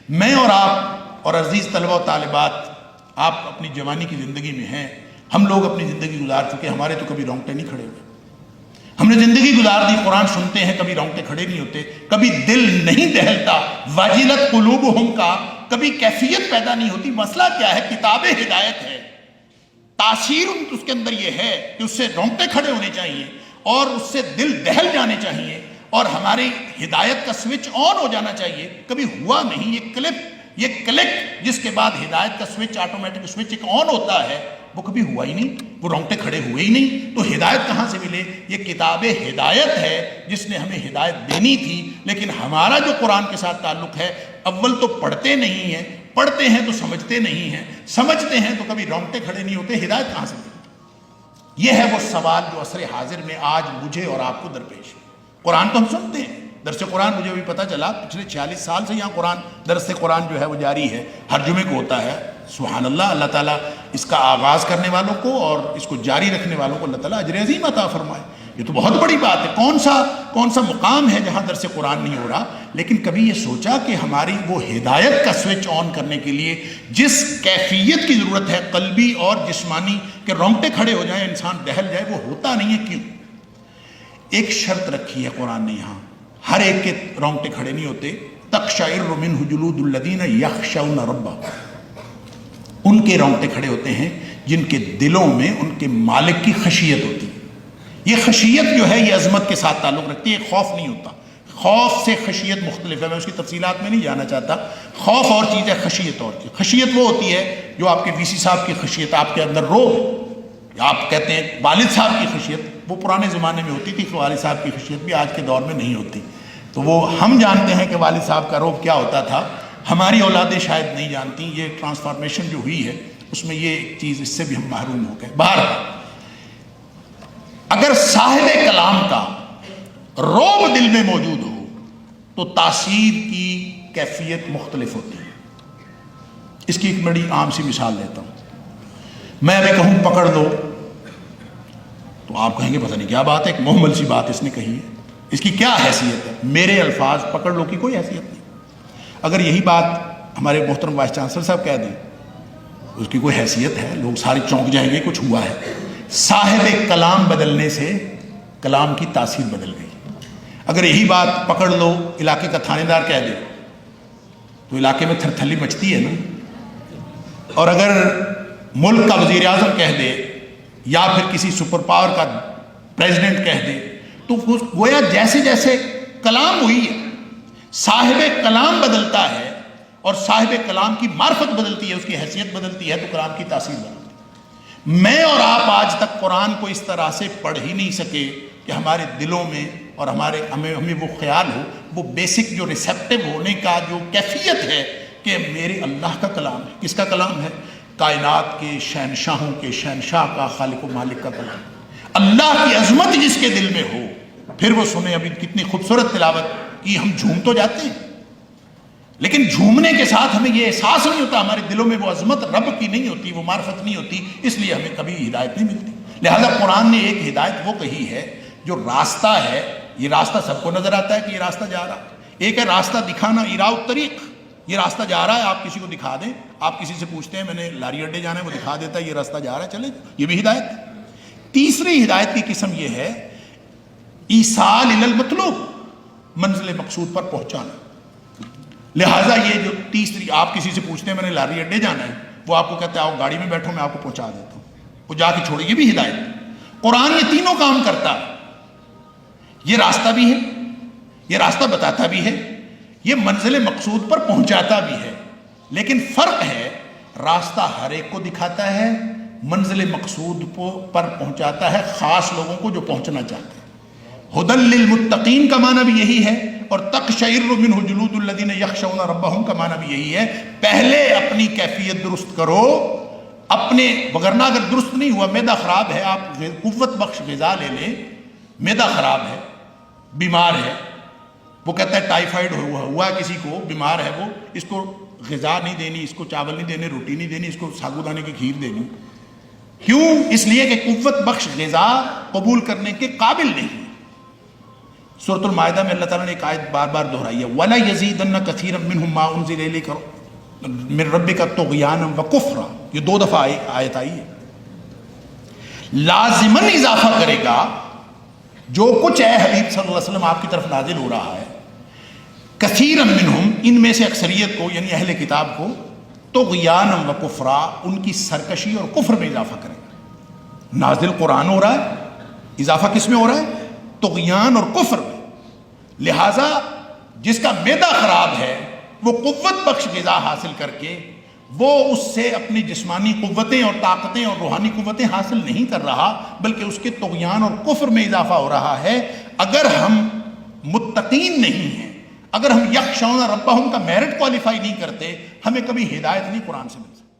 میں اور آپ اور عزیز طلبہ و طالبات، آپ اپنی جوانی کی زندگی میں ہیں، ہم لوگ اپنی زندگی گزار چکے، ہمارے تو کبھی رونگٹے نہیں کھڑے ہوئے. ہم نے زندگی گزار دی، قرآن سنتے ہیں، کبھی رونگٹے کھڑے نہیں ہوتے، کبھی دل نہیں دہلتا. واجلت قلوبہم کا کبھی کیفیت پیدا نہیں ہوتی. مسئلہ کیا ہے؟ کتاب ہدایت ہے. تاثیر اس کے اندر یہ ہے کہ اس سے رونگٹے کھڑے ہونے چاہیے اور اس سے دل دہل جانے چاہیے اور ہماری ہدایت کا سوئچ آن ہو جانا چاہیے. کبھی ہوا نہیں. یہ کلک جس کے بعد ہدایت کا سوئچ، آٹومیٹک سوئچ ایک آن ہوتا ہے، وہ کبھی ہوا ہی نہیں، وہ رونگٹے کھڑے ہوئے ہی نہیں. تو ہدایت کہاں سے ملے؟ یہ کتاب ہدایت ہے جس نے ہمیں ہدایت دینی تھی. لیکن ہمارا جو قرآن کے ساتھ تعلق ہے، اول تو پڑھتے نہیں ہیں، پڑھتے ہیں تو سمجھتے نہیں ہیں، سمجھتے ہیں تو کبھی رونگٹے کھڑے نہیں ہوتے. ہدایت کہاں سے ملے؟ یہ ہے وہ سوال جو عصر حاضر میں آج مجھے اور آپ کو درپیش ہے. قرآن تو ہم سنتے ہیں، درس قرآن مجھے بھی پتہ چلا پچھلے 46 سال سے یہاں درس قرآن جو ہے وہ جاری ہے، ہر جمعے کو ہوتا ہے. سبحان اللہ. اللہ تعالیٰ اس کا آغاز کرنے والوں کو اور اس کو جاری رکھنے والوں کو اللہ تعالیٰ اجر عظیم عطا فرمائے. یہ تو بہت بڑی بات ہے. کون سا مقام ہے جہاں درس قرآن نہیں ہو رہا؟ لیکن کبھی یہ سوچا کہ ہماری وہ ہدایت کا سوئچ آن کرنے کے لیے جس کیفیت کی ضرورت ہے، قلبی اور جسمانی، کہ رونگٹے کھڑے ہو جائیں، انسان دہل جائے، وہ ہوتا نہیں ہے. کیوں؟ ایک شرط رکھی ہے قرآن نے یہاں. ہر ایک کے رونگٹے کھڑے نہیں ہوتے. تقشعر منہ جلود الذین یخشون ربہم. ان کے رونگٹے کھڑے ہوتے ہیں جن کے دلوں میں ان کے مالک کی خشیت ہوتی ہے. یہ خشیت جو ہے یہ عظمت کے ساتھ تعلق رکھتی ہے. خوف نہیں ہوتا. خوف سے خشیت مختلف ہے، میں اس کی تفصیلات میں نہیں جانا چاہتا. خوف اور چیز ہے، خشیت اور چیز. خشیت وہ ہوتی ہے جو آپ کے وی سی صاحب کی خشیت، آپ کے اندر روب، آپ کہتے ہیں والد صاحب کی خشیت، وہ پرانے زمانے میں ہوتی تھی. والد صاحب کی خشیت بھی آج کے دور میں نہیں ہوتی. تو وہ ہم جانتے ہیں کہ والد صاحب کا روب کیا ہوتا تھا، ہماری اولادیں شاید نہیں جانتی. یہ ٹرانسفارمیشن جو ہوئی ہے اس میں یہ چیز، اس سے بھی ہم محروم ہو گئے. بہرحال اگر صاحب کلام کا روب دل میں موجود ہو تو تاثیر کی کیفیت مختلف ہوتی ہے. اس کی ایک بڑی عام سی مثال دیتا ہوں. میں ابھی کہوں پکڑ لو تو آپ کہیں گے پتہ نہیں کیا بات ہے، ایک محمل سی بات اس نے کہی ہے، اس کی کیا حیثیت ہے؟ میرے الفاظ پکڑ لو کی کوئی حیثیت نہیں. اگر یہی بات ہمارے محترم وائس چانسلر صاحب کہہ دیں، اس کی کوئی حیثیت ہے؟ لوگ سارے چونک جائیں گے کچھ ہوا ہے. صاحب کلام بدلنے سے کلام کی تاثیر بدل گئی. اگر یہی بات پکڑ لو علاقے کا تھانے دار کہہ دے تو علاقے میں تھرتھلی مچتی ہے نا. اور اگر ملک کا وزیر اعظم کہہ دے یا پھر کسی سپر پاور کا پریزیڈنٹ کہہ دے تو گویا جیسے جیسے کلام ہوئی ہے، صاحب کلام بدلتا ہے اور صاحب کلام کی معرفت بدلتی ہے، اس کی حیثیت بدلتی ہے، تو کلام کی تاثیر بدلتی ہے. میں اور آپ آج تک قرآن کو اس طرح سے پڑھ ہی نہیں سکے کہ ہمارے دلوں میں اور ہمیں وہ خیال ہو، وہ بیسک جو ریسیپٹیو ہونے کا جو کیفیت ہے کہ میرے اللہ کا کلام ہے. کس کا کلام ہے؟ کائنات کے شہنشاہوں کے شہنشاہ کا، خالق و مالک کا کلام. اللہ کی عظمت جس کے دل میں ہو، پھر وہ سنیں. ابھی کتنی خوبصورت تلاوت کی، ہم جھوم تو جاتے ہیں لیکن جھومنے کے ساتھ ہمیں یہ احساس نہیں ہوتا، ہمارے دلوں میں وہ عظمت رب کی نہیں ہوتی، وہ معرفت نہیں ہوتی. اس لیے ہمیں کبھی ہدایت نہیں ملتی. لہذا قرآن نے ایک ہدایت وہ کہی ہے جو راستہ ہے. یہ راستہ سب کو نظر آتا ہے کہ یہ راستہ جا رہا ہے. ایک ہے راستہ دکھانا، ایراء الطریق. یہ راستہ جا رہا ہے، آپ کسی کو دکھا دیں. آپ کسی سے پوچھتے ہیں میں نے لاری اڈے جانا ہے، وہ دکھا دیتا ہے یہ راستہ جا رہا ہے، چلے. یہ بھی ہدایت. تیسری ہدایت کی قسم یہ ہے ایصال الی المطلوب، منزل مقصود پر پہنچانا. لہٰذا یہ جو تیسری، آپ کسی سے پوچھتے ہیں میں نے لاری اڈے جانا ہے، وہ آپ کو کہتا ہے آؤ گاڑی میں بیٹھو میں آپ کو پہنچا دیتا ہوں، وہ جا کے چھوڑے. یہ بھی ہدایت. قرآن یہ تینوں کام کرتا ہے. یہ راستہ بھی ہے، یہ راستہ بتاتا بھی ہے، یہ منزل مقصود پر پہنچاتا بھی ہے. لیکن فرق ہے، راستہ ہر ایک کو دکھاتا ہے، منزل مقصود پر پہنچاتا ہے خاص لوگوں کو جو پہنچنا چاہتے ہیں. ہدی للمتقین کا معنی بھی یہی ہے، اور تقشعر منہ جلود الذین یخشون ربہم کا معنی بھی یہی ہے. پہلے اپنی کیفیت درست کرو اپنے، وگرنہ اگر درست نہیں ہوا، معدہ خراب ہے، آپ قوت بخش غذا لے لیں، معدہ خراب ہے، بیمار ہے، وہ کہتا ہے ٹائیفائڈ ہوا کسی کو، بیمار ہے وہ، اس کو غذا نہیں دینی، اس کو چاول نہیں دینے، روٹی نہیں دینی، اس کو ساگو دانے کی کھیر دینی. کیوں؟ اس لیے کہ قوت بخش غذا قبول کرنے کے قابل نہیں. سورۃ المائدہ میں اللہ تعالیٰ نے ایک آیت بار بار دہرائی ہے، وَلَا يَزِيدَنَّ كَثِيرًا مِّنْهُمْ مَا أُنزِلَ إِلَيْكَ مِن رَبِّكَ طُغْيَانًا وَكُفْرًا، یہ 2 دفعہ آیت آئی ہے۔ لازماً اضافہ کرے گا جو کچھ اے حبیب صلی اللہ علیہ وسلم آپ کی طرف نازل ہو رہا ہے، کثیرا منہم، ان میں سے اکثریت کو یعنی اہل کتاب کو، طغیانا و کفرا، ان کی سرکشی اور کفر میں اضافہ کرے گا۔ نازل قرآن ہو رہا ہے، اضافہ کس میں ہو رہا ہے؟ طغیان اور کفر میں۔ لہٰذا جس کا معدہ خراب ہے وہ قوت بخش غذا حاصل کر کے وہ اس سے اپنی جسمانی قوتیں اور طاقتیں اور روحانی قوتیں حاصل نہیں کر رہا، بلکہ اس کے طغیان اور کفر میں اضافہ ہو رہا ہے۔ اگر ہم متقین نہیں ہیں، اگر ہم یخشون ربہم کا میرٹ کوالیفائی نہیں کرتے، ہمیں کبھی ہدایت نہیں قرآن سے مل سکتی۔